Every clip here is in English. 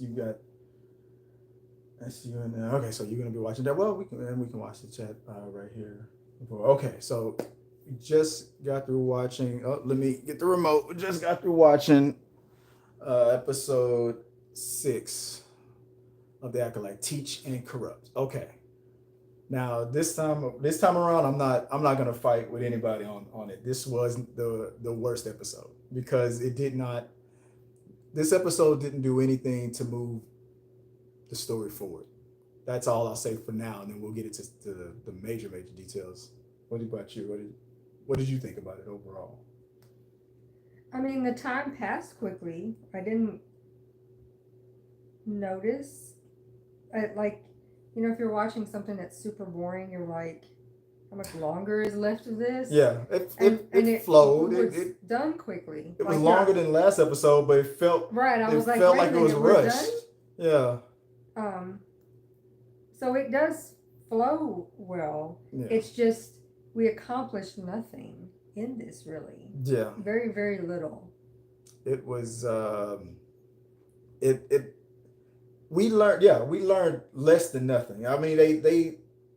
You got that's you and okay, so you're gonna be watching that. Well, we can watch the chat right here. Okay, so we just got through watching. Oh, let me get the remote. We just got through watching episode 6 of the Acolyte, Teach and Corrupt. Okay, now this time around, I'm not gonna fight with anybody on it. This was the worst episode because it did not. This episode didn't do anything to move the story forward. That's all I'll say for now, and then we'll get into the major details. What about you? What did you think about it overall? I mean, the time passed quickly. I didn't notice. Like, if you're watching something that's super boring, you're like, how much longer is left of this? Yeah, it And it, and it it flowed. was done quickly. It was Like, longer not than the last episode, but it felt right. I it was like, felt wait like a it was minute, we're done. rushed. Yeah, Um, so it does flow well. yeah, It's just we accomplished nothing in this really. yeah. Very, very little. It was it we learned less than nothing. I mean they I mean,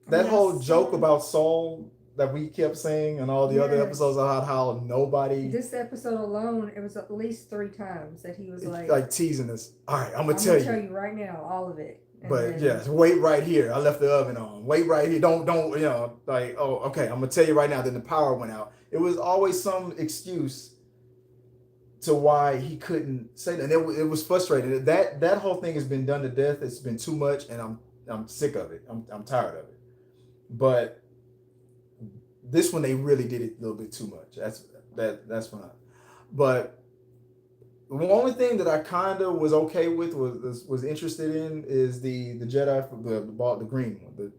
that I whole joke saw about Saul that we kept saying and all the other episodes yes. about how nobody This episode alone, it was at least 3 times that he was like, like teasing us. All right, I'm gonna I'm tell gonna tell you, you right now, all of it. And but then yes, wait right here. I left the oven on. Wait right here. Don't like okay. I'm gonna tell you right now. Then the power went out. It was always some excuse to why he couldn't say that. And it was frustrating. That whole thing has been done to death. It's been too much, and I'm sick of it. I'm tired of it. But this one they really did it a little bit too much. That's fine. But the only thing that I kind of was okay with was interested in is the Jedi from the green one.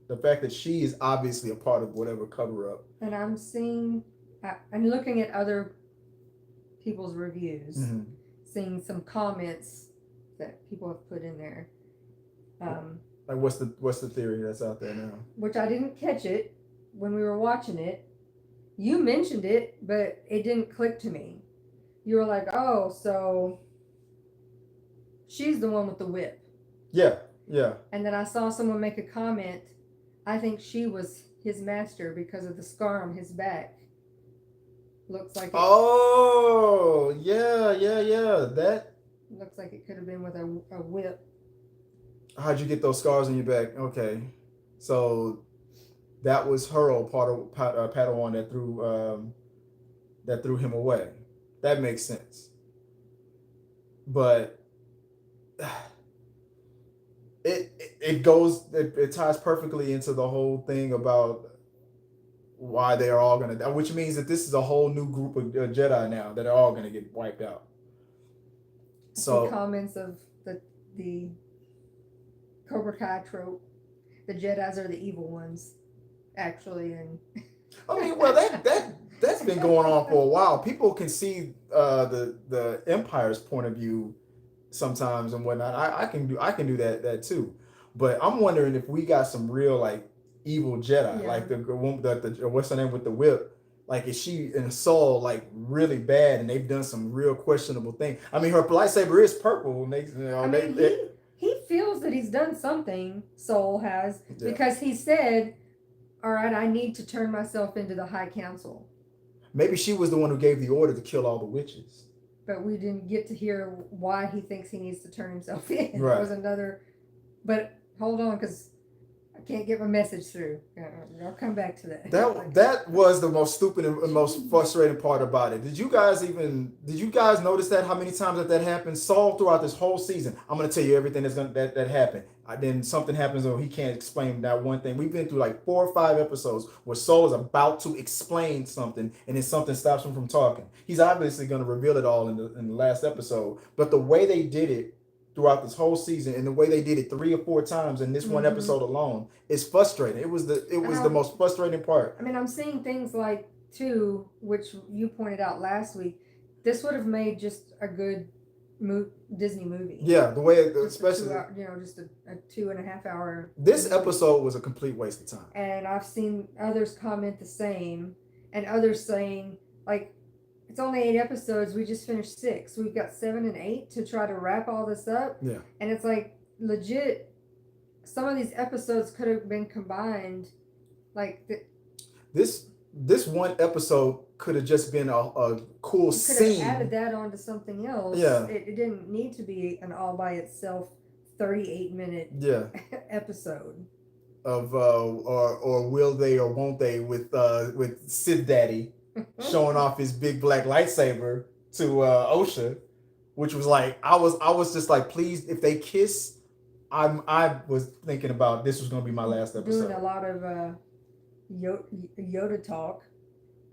The fact that she is obviously a part of whatever cover up. and I'm looking at other people's reviews, Mm-hmm. seeing some comments that people have put in there. Um, Like what's the theory that's out there now? which I didn't catch it when we were watching it. You mentioned it, but it didn't click to me. You were like, "Oh, so she's the one with the whip." Yeah, yeah. And then I saw someone make a comment. I think she was his master because of the scar on his back. Looks like it. Oh, yeah. Looks like it could have been with a whip. How'd you get those scars on your back? Okay, so that was her old part of Padawan that threw him away. That makes sense. But it ties perfectly into the whole thing about why they are all gonna die, which means that this is a whole new group of Jedi now that are all gonna get wiped out. I see So comments of the Cobra Kai trope. The Jedi's are the evil ones, actually, and I mean, well, that's been going on for a while. People can see the Empire's point of view sometimes and whatnot. I can do that too. But I'm wondering if we got some real like evil Jedi, yeah. like the woman the what's her name with the whip. Like is she and Saul like really bad and they've done some real questionable things. I mean, her lightsaber is purple and I mean, he feels that he's done something. Soul has yeah. because he said, "All right, I need to turn myself into the High Council." Maybe she was the one who gave the order to kill all the witches. But we didn't get to hear why he thinks he needs to turn himself in. Right. That was another. But hold on, because I can't get my message through. I'll come back to that. That was the most stupid and most frustrating part about it. Did you guys notice that how many times that happened? Saul throughout this whole season. I'm gonna tell you everything that happened. Then something happens or he can't explain that one thing. We've been through like 4 or 5 episodes where Saul is about to explain something and then something stops him from talking. He's obviously gonna reveal it all in the last episode. But the way they did it throughout this whole season and the way they did it 3 or 4 times in this one episode alone is frustrating. It was the most frustrating part. I mean, I'm seeing things like too, which you pointed out last week. This would have made just a good Disney movie. Yeah, the way just especially just a 2.5 hour. This movie. episode was a complete waste of time. And I've seen others comment the same, and others saying like, it's only 8 episodes. We just finished 6. We've got 7 and 8 to try to wrap all this up. Yeah. And it's like legit. Some of these episodes could have been combined. Like this one episode could have just been a cool you could have scene. added that onto something else. Yeah. It didn't need to be an all by itself 38-minute Yeah. episode. Of or will they or won't they with Sid Daddy showing off his big black lightsaber to Osha, which was like I was just like, please, if they kiss, I was thinking about this was gonna be my last episode. Doing a lot of Yoda talk,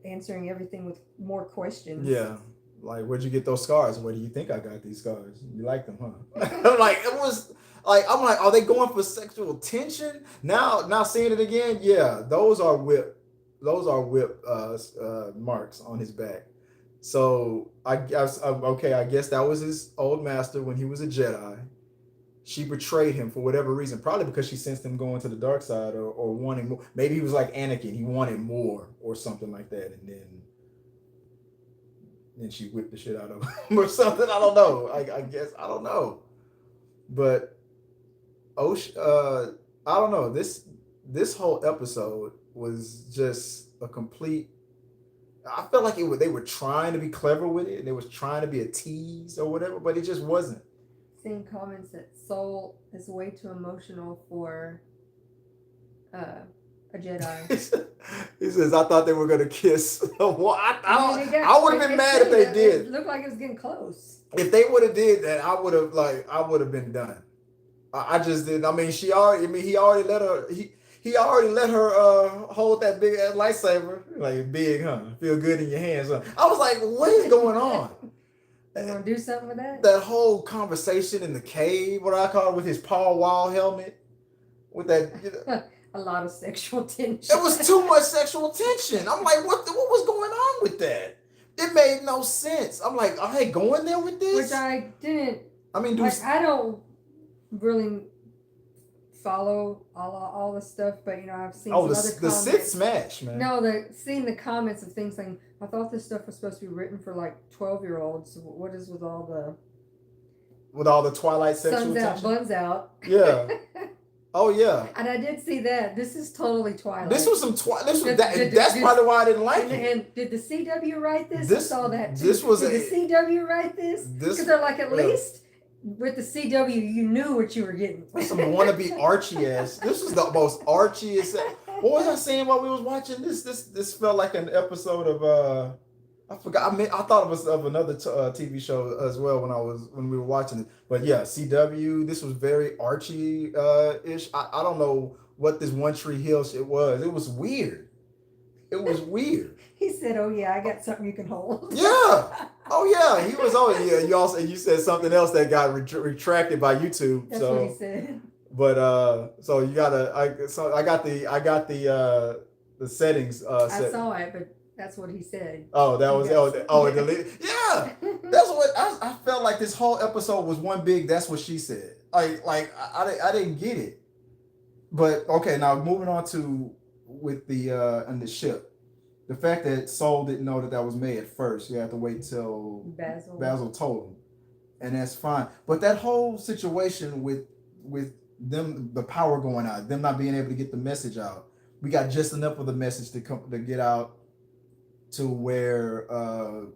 answering everything with more questions. Yeah. Like, where'd you get those scars? Where do you think I got these scars? You like them, huh? Like, it was like, I'm like, are they going for sexual tension? Now seeing it again, yeah, those are whip marks on his back. So I guess I guess that was his old master when he was a Jedi. She betrayed him for whatever reason, probably because she sensed him going to the dark side or wanting more. Maybe he was like Anakin, he wanted more or something like that, and then she whipped the shit out of him or something. I don't know. I guess I don't know, but I don't know. This whole episode was just a complete. I felt like they were trying to be clever with it, and it was trying to be a tease or whatever, but it just wasn't. Seeing comments that Soul is way too emotional for a Jedi. He says, "I thought they were gonna kiss." Well, I would have been mad if they did. It looked like it was getting close. If they would have did that, I would have been done. I just didn't. I mean, he already let her. He already let her hold that big ass lightsaber. Like, big, huh? Feel good in your hands. Huh? I was like, what is going on? You want to do something with that? That whole conversation in the cave, what I call it, with his Paul Wall helmet, with that. You know, a lot of sexual tension. It was too much sexual tension. I'm like, what was going on with that? It made no sense. I'm like, are they going there with this? Which I didn't. I mean, I don't really follow all the stuff, but I've seen some other comments. The Sith smash, man. No, seeing the comments of things like, I thought this stuff was supposed to be written for like 12-year-olds. What is with all the Twilight sexual suns tension? out, buns out? Yeah. Oh yeah. And I did see that. This is totally Twilight. This was some Twilight. That's probably why I didn't like it. And did the CW write this? I saw that. Did the CW write this? Because they're like, at least with the CW, you knew what you were getting. Some wannabe Archie ass. This was the most Archiest. What was I saying while we was watching this? This felt like an episode of I forgot. I thought it was of another TV show as well when we were watching it. But yeah, CW. This was very Archie ish. I don't know what this One Tree Hill shit was. It was weird. It was weird. He said, "Oh yeah, I got something you can hold." Yeah. Oh yeah. He was. Oh yeah. You said something else that got retracted by YouTube. That's what he said. But so you gotta. I got the settings. I saw it, but that's what he said. Oh, that was it deleted. Yeah, that's what I felt like. This whole episode was one big. That's what she said. Like I didn't get it. But okay, now moving on to with the and the ship. The fact that Soul didn't know that was May at first. You have to wait till Basil told him, and that's fine. But that whole situation with them, the power going out, them not being able to get the message out. We got just enough of the message to get out to where the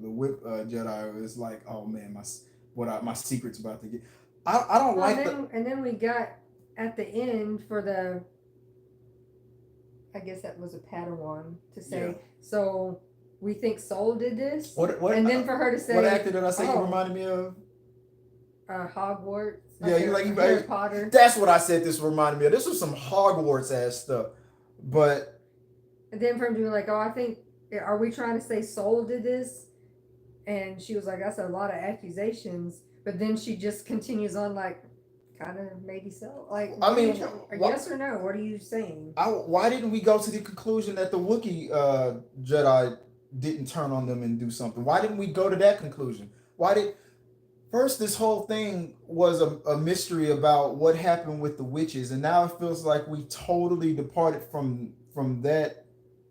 whip Jedi is like, oh man, my secret's about to get. I don't like that. And then we got at the end for the. I guess that was a Padawan to say. Yeah. So we think Soul did this, and then for her to say, what actor did I say you reminded me of? Hogwarts. Yeah, you like Harry Potter. That's what I said. This reminded me of. This was some Hogwarts ass stuff, but. And then for him to be like, oh, I think, are we trying to say Soul did this? And she was like, that's a lot of accusations. But then she just continues on like, kind of maybe so. Like, I mean, yes or no? What are you saying? Why didn't we go to the conclusion that the Wookiee Jedi didn't turn on them and do something? Why didn't we go to that conclusion? First, this whole thing was a mystery about what happened with the witches, and now it feels like we totally departed from that,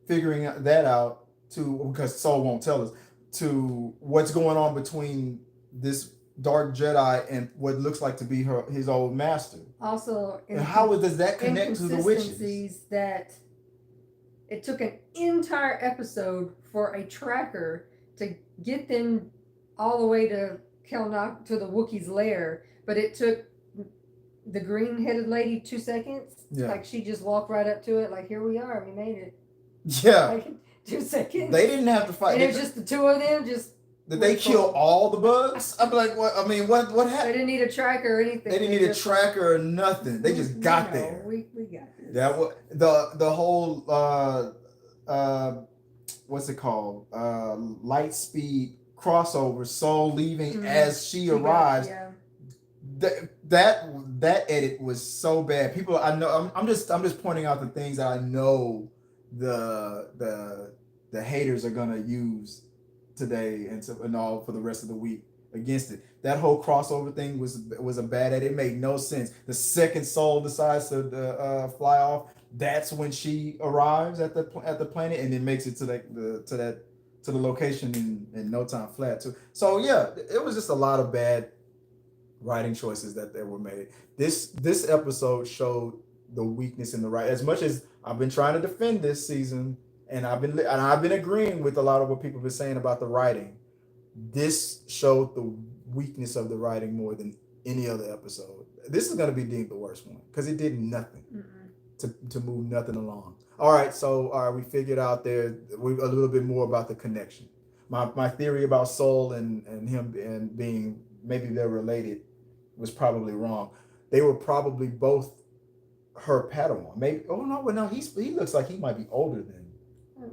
figuring that out to, because Soul won't tell us, to what's going on between this dark Jedi and what looks like to be his old master. Also, And how does that connect to the witches? inconsistencies that it took an entire episode for a tracker to get them all the way to Kelnock, to the Wookiee's lair, but it took the green-headed lady 2 seconds. Yeah. Like, she just walked right up to it, like, here we are, we made it. Yeah. Like, 2 seconds. They didn't have to fight. And it was just the two of them, just... Did they kill all the bugs? I'm like, what? I mean, what happened? They didn't need a tracker or anything. They didn't need a tracker or nothing. They just got there. We got this. That was the whole what's it called? Light speed crossover. Soul leaving as she arrives. Yeah. That edit was so bad. People, I know. I'm just pointing out the things that I know the haters are gonna use today and all for the rest of the week against it. That whole crossover thing was a bad edit. It made no sense. The second Soul decides to fly off, that's when she arrives at the planet and then makes it to the location in no time flat too. So yeah, it was just a lot of bad writing choices that were made. This episode showed the weakness in the writing. As much as I've been trying to defend this season, and I've been agreeing with a lot of what people have been saying about the writing, this showed the weakness of the writing more than any other episode. This is going to be deemed the worst one because it did nothing to move nothing along. All right, so we figured out a little bit more about the connection. My theory about Soul and him and being maybe they're related was probably wrong. They were probably both her Padawan. Maybe. Oh no, he looks like he might be older than.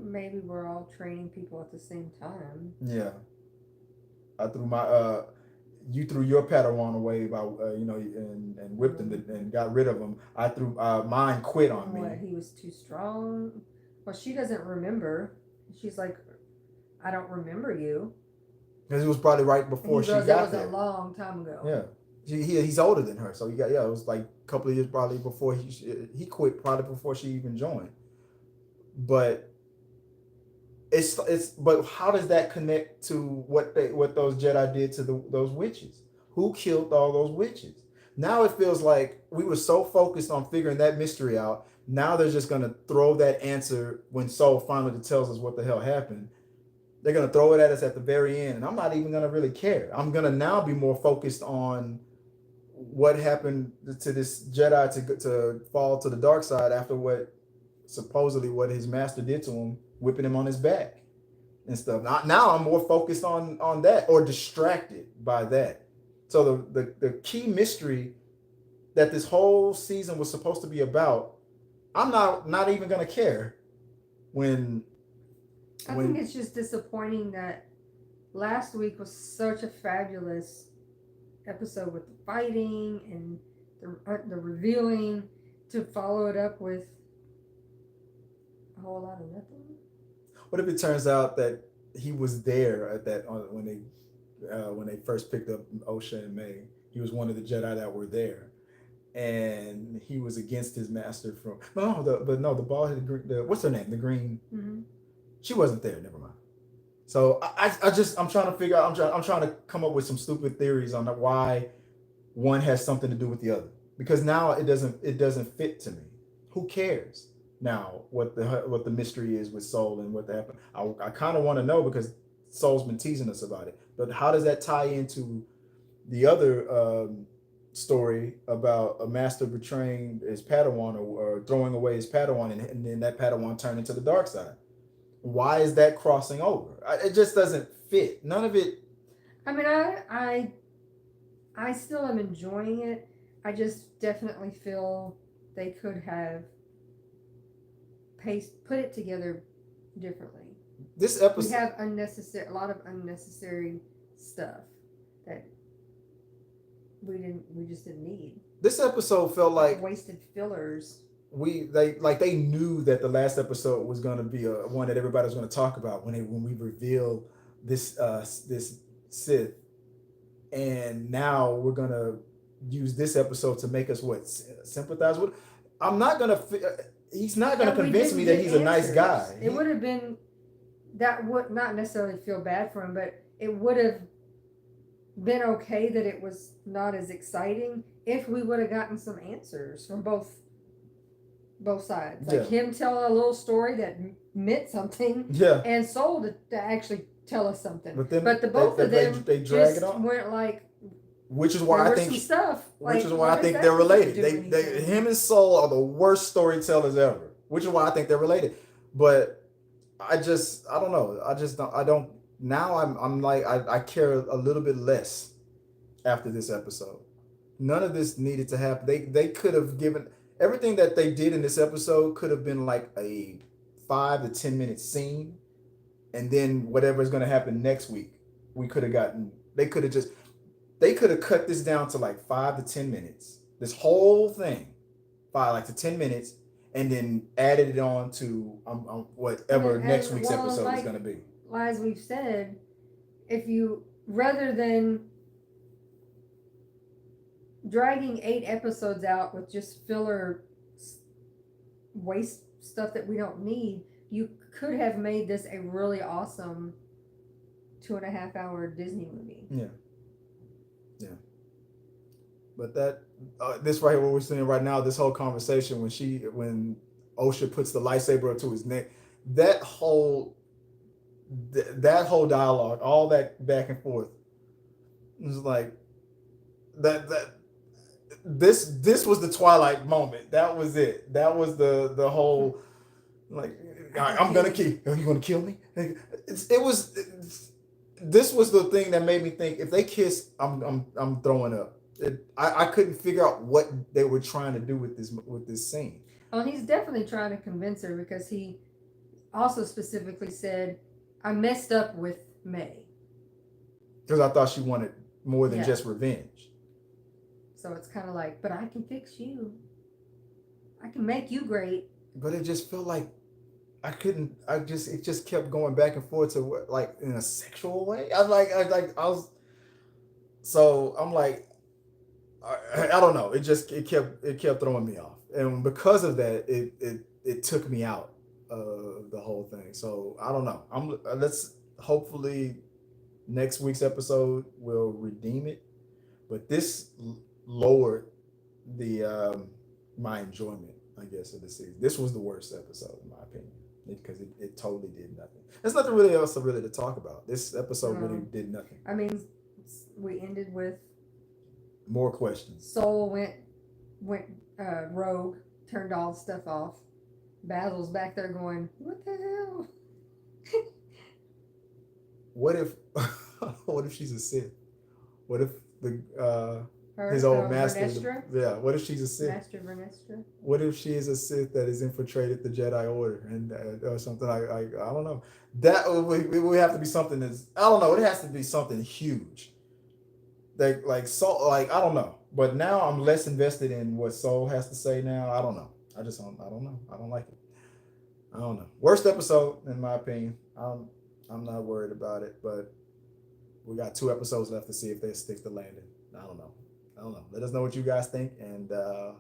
Maybe we're all training people at the same time. Yeah. I threw my you threw your Padawan away by and whipped him and got rid of him. I threw mine quit on me. What, he was too strong? Well, she doesn't remember. She's like, I don't remember you. Because it was probably right before she got there. That was a long time ago. Yeah. He's older than her, so it was like a couple of years probably before he quit, probably before she even joined. But but how does that connect to what those Jedi did to those witches? Who killed all those witches? Now it feels like we were so focused on figuring that mystery out. Now they're just gonna throw that answer when Soul finally tells us what the hell happened. They're gonna throw it at us at the very end, and I'm not even gonna really care. I'm gonna now be more focused on what happened to this Jedi to fall to the dark side after what his master did to him, whipping him on his back and stuff. Now I'm more focused on that, or distracted by that. So the key mystery that this whole season was supposed to be about, I'm not even gonna care when. I think it's just disappointing that last week was such a fabulous episode with the fighting and the revealing, to follow it up with a whole lot of nothing. What if it turns out that he was there at that when they first picked up Osha and May? He was one of the Jedi that were there, and he was against his master from the bald-headed what's her name? The green. Mm-hmm. She wasn't there. Never mind. So I'm trying to figure out. I'm trying to come up with some stupid theories on why one has something to do with the other. Because now it doesn't fit to me. Who cares now what the mystery is with Soul and what happened? I kind of want to know because Soul's been teasing us about it. But how does that tie into the other story about a master betraying his Padawan or throwing away his Padawan and then that Padawan turned into the dark side? Why is that crossing over? It just doesn't fit. None of it. I mean, I still am enjoying it. I just definitely feel they could have put it together differently. This episode, we have a lot of unnecessary stuff that we just didn't need. This episode felt like wasted fillers. They knew that the last episode was going to be one that everybody was going to talk about when we reveal this Sith, and now we're going to use this episode to make us sympathize with. I'm not going to. He's not going to convince me that he's a nice guy. It would have been that would not necessarily feel bad for him, but it would have been okay that it was not as exciting if we would have gotten some answers from both sides. Like Yeah. him tell a little story that meant something, Yeah. and Soul to actually tell us something. But then the both of them they drag it just on. went like, Which is why there I was think some stuff. which Like, is why what I does think that they're have to related. do They with anything? him and Soul are the worst storytellers ever. Which is why I think they're related. But I don't know. I don't now I'm like I care a little bit less after this episode. None of this needed to happen. They could have given everything that they did in this episode could have been like a 5 to 10 minute scene, and then whatever is going to happen next week, we could have gotten. They could have cut this down to like 5 to 10 minutes. This whole thing, 5 to 10 minutes, and then added it on to whatever next week's episode is going to be. As we've said, if you rather than dragging 8 episodes out with just filler waste stuff that we don't need, you could have made this a really awesome 2.5 hour Disney movie. Yeah. But that this right here, what we're seeing right now, this whole conversation when Osha puts the lightsaber up to his neck, that whole dialogue, all that back and forth, was like that. This was the Twilight moment. That was it. That was the whole like I'm gonna kill. Are you gonna kill me? This was the thing that made me think if they kiss, I'm throwing up. I couldn't figure out what they were trying to do with this scene. Oh, he's definitely trying to convince her because he also specifically said, "I messed up with May." Because I thought she wanted more than just revenge. So it's kind of like, but I can fix you. I can make you great. But it just felt like it just kept going back and forth to like in a sexual way. So I'm like, I don't know. It kept throwing me off, and because of that, it took me out of the whole thing. So I don't know. Let's hopefully next week's episode will redeem it, but this lowered the my enjoyment, I guess, of the season. This was the worst episode in my opinion because it totally did nothing. There's nothing really else to talk about. This episode really did nothing. I mean, we ended with more questions. Soul went rogue, turned all the stuff off. Basil's back there going, "What the hell?" What if she's a Sith? What if his old master? Vernestra? What if she's a Sith? Master Vernestra? What if she is a Sith that has infiltrated the Jedi Order and or something? I don't know. That would have to be something that's, I don't know. It has to be something huge. I don't know. But now I'm less invested in what Soul has to say now. I don't know. I don't know. I don't like it. I don't know. Worst episode in my opinion. I'm not worried about it, but we got 2 episodes left to see if they stick the landing. I don't know. Let us know what you guys think, and I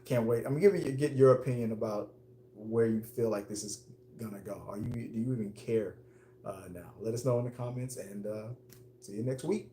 can't wait. I'm gonna get your opinion about where you feel like this is gonna go. Do you even care now? Let us know in the comments, and see you next week.